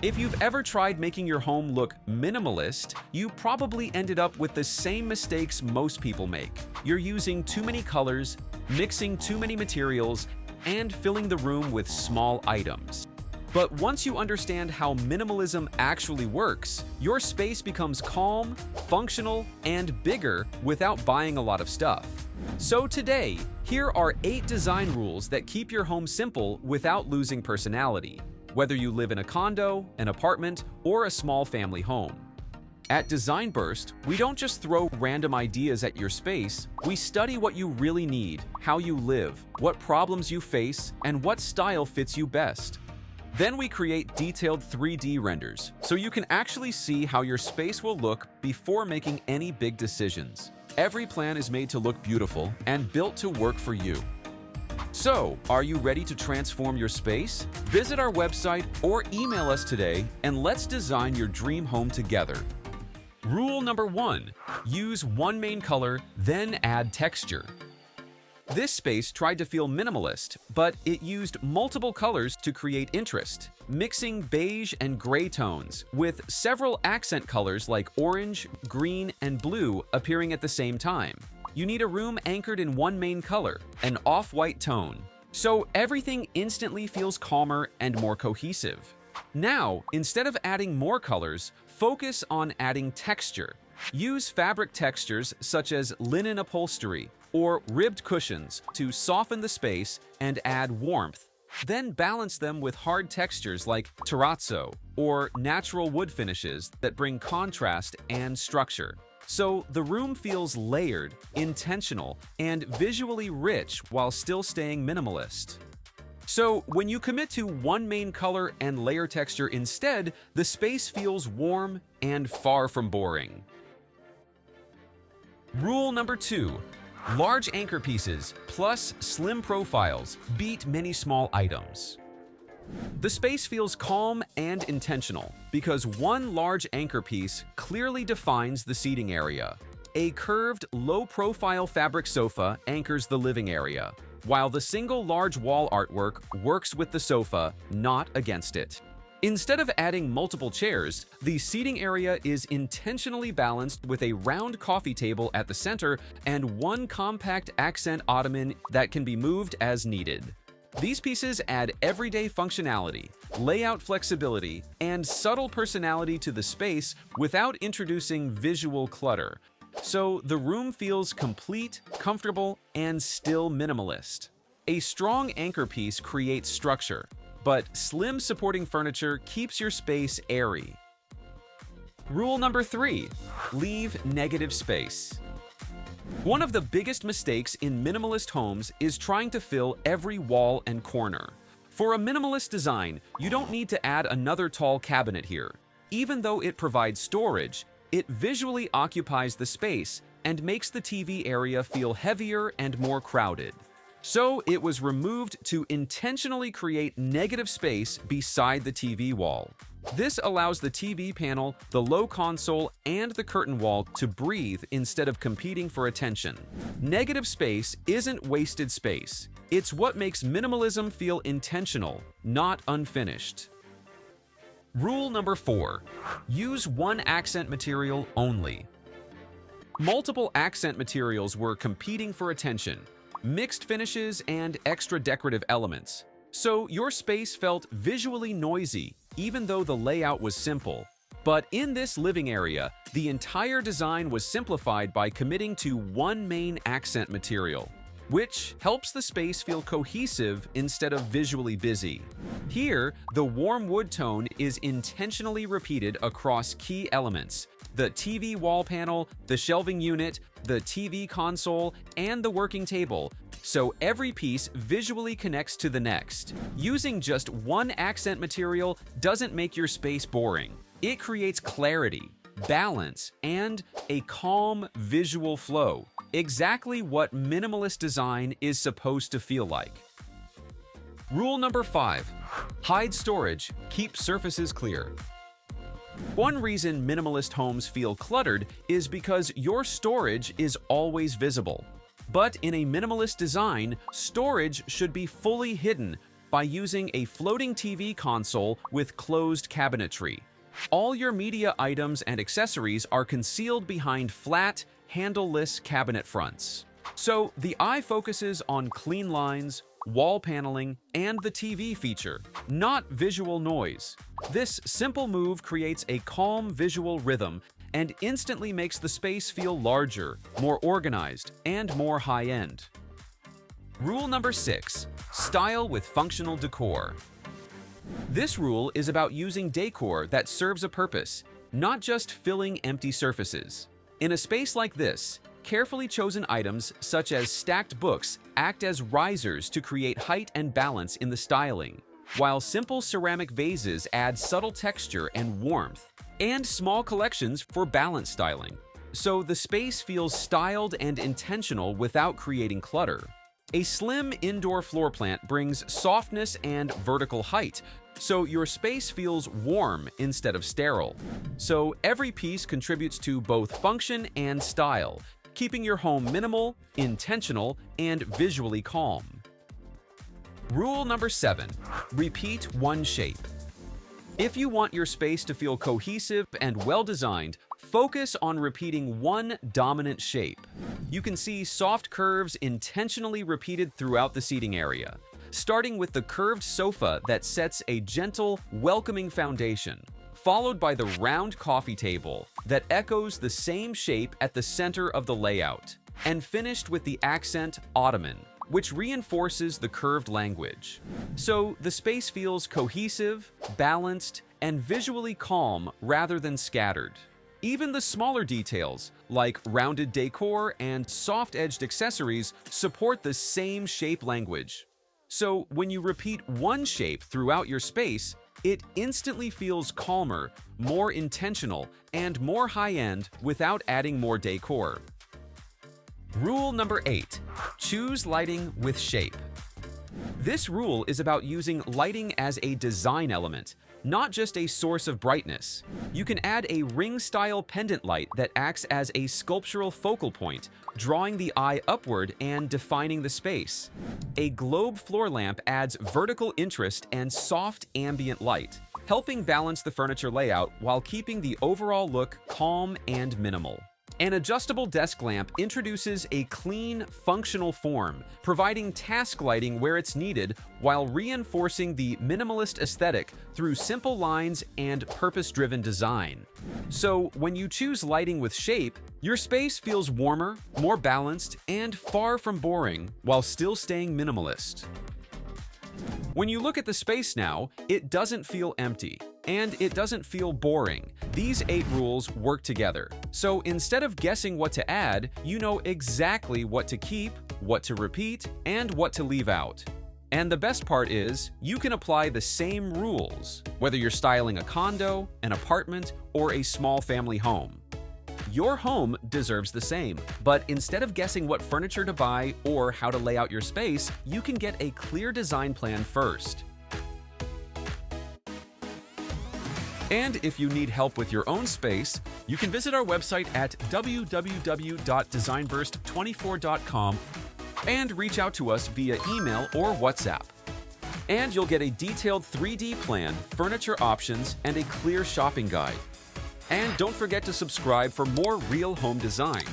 If you've ever tried making your home look minimalist, you probably ended up with the same mistakes most people make. You're using too many colors, mixing too many materials, and filling the room with small items. But once you understand how minimalism actually works, your space becomes calm, functional, and bigger without buying a lot of stuff. So today, here are 8 design rules that keep your home simple without losing personality, whether you live in a condo, an apartment, or a small family home. At Design Burst, we don't just throw random ideas at your space, we study what you really need, how you live, what problems you face, and what style fits you best. Then we create detailed 3D renders, so you can actually see how your space will look before making any big decisions. Every plan is made to look beautiful and built to work for you. So, are you ready to transform your space? Visit our website or email us today and let's design your dream home together. Rule number 1. Use one main color, then add texture. This space tried to feel minimalist, but it used multiple colors to create interest, mixing beige and gray tones, with several accent colors like orange, green, and blue appearing at the same time. You need a room anchored in one main color, an off-white tone, so everything instantly feels calmer and more cohesive. Now, instead of adding more colors, focus on adding texture. Use fabric textures such as linen upholstery or ribbed cushions to soften the space and add warmth. Then balance them with hard textures like terrazzo or natural wood finishes that bring contrast and structure. So the room feels layered, intentional, and visually rich while still staying minimalist. So when you commit to one main color and layer texture instead, the space feels warm and far from boring. Rule number 2. Large anchor pieces plus slim profiles beat many small items. The space feels calm and intentional because one large anchor piece clearly defines the seating area. A curved, low-profile fabric sofa anchors the living area, while the single large wall artwork works with the sofa, not against it. Instead of adding multiple chairs, the seating area is intentionally balanced with a round coffee table at the center and one compact accent ottoman that can be moved as needed. These pieces add everyday functionality, layout flexibility, and subtle personality to the space without introducing visual clutter. So the room feels complete, comfortable, and still minimalist. A strong anchor piece creates structure, but slim supporting furniture keeps your space airy. Rule number 3. Leave negative space. One of the biggest mistakes in minimalist homes is trying to fill every wall and corner. For a minimalist design, you don't need to add another tall cabinet here. Even though it provides storage, it visually occupies the space and makes the TV area feel heavier and more crowded. So it was removed to intentionally create negative space beside the TV wall. This allows the TV panel, the low console, and the curtain wall to breathe instead of competing for attention. Negative space isn't wasted space. It's what makes minimalism feel intentional, not unfinished. Rule number 4. Use one accent material only. Multiple accent materials were competing for attention, mixed finishes, and extra decorative elements. So your space felt visually noisy, even though the layout was simple. But in this living area, the entire design was simplified by committing to one main accent material, which helps the space feel cohesive instead of visually busy. Here, the warm wood tone is intentionally repeated across key elements: the TV wall panel, the shelving unit, the TV console, and the working table, so every piece visually connects to the next. Using just one accent material doesn't make your space boring. It creates clarity, balance, and a calm visual flow. Exactly what minimalist design is supposed to feel like. Rule number 5. Hide storage, keep surfaces clear. One reason minimalist homes feel cluttered is because your storage is always visible. But in a minimalist design, storage should be fully hidden, by using a floating TV console with closed cabinetry. All your media items and accessories are concealed behind flat, handle-less cabinet fronts. So the eye focuses on clean lines, wall paneling, and the TV feature, not visual noise. This simple move creates a calm visual rhythm and instantly makes the space feel larger, more organized, and more high-end. Rule number 6. Style with functional decor. This rule is about using decor that serves a purpose, not just filling empty surfaces. In a space like this, carefully chosen items such as stacked books act as risers to create height and balance in the styling, while simple ceramic vases add subtle texture and warmth, and small collections for balanced styling. So the space feels styled and intentional without creating clutter. A slim indoor floor plant brings softness and vertical height, so your space feels warm instead of sterile. So every piece contributes to both function and style, keeping your home minimal, intentional, and visually calm. Rule number 7. Repeat one shape. If you want your space to feel cohesive and well-designed, focus on repeating one dominant shape. You can see soft curves intentionally repeated throughout the seating area, starting with the curved sofa that sets a gentle, welcoming foundation, followed by the round coffee table that echoes the same shape at the center of the layout, and finished with the accent ottoman, which reinforces the curved language. So the space feels cohesive, balanced, and visually calm rather than scattered. Even the smaller details, like rounded decor and soft-edged accessories, support the same shape language. So when you repeat one shape throughout your space, it instantly feels calmer, more intentional, and more high-end without adding more decor. Rule number 8. Choose lighting with shape. This rule is about using lighting as a design element, not just a source of brightness. You can add a ring-style pendant light that acts as a sculptural focal point, drawing the eye upward and defining the space. A globe floor lamp adds vertical interest and soft ambient light, helping balance the furniture layout while keeping the overall look calm and minimal. An adjustable desk lamp introduces a clean, functional form, providing task lighting where it's needed while reinforcing the minimalist aesthetic through simple lines and purpose-driven design. So, when you choose lighting with shape, your space feels warmer, more balanced, and far from boring while still staying minimalist. When you look at the space now, it doesn't feel empty, and it doesn't feel boring. These 8 rules work together. So instead of guessing what to add, you know exactly what to keep, what to repeat, and what to leave out. And the best part is, you can apply the same rules, whether you're styling a condo, an apartment, or a small family home. Your home deserves the same, but instead of guessing what furniture to buy or how to lay out your space, you can get a clear design plan first. And if you need help with your own space, you can visit our website at www.designburst24.com and reach out to us via email or WhatsApp. And you'll get a detailed 3D plan, furniture options, and a clear shopping guide. And don't forget to subscribe for more real home design.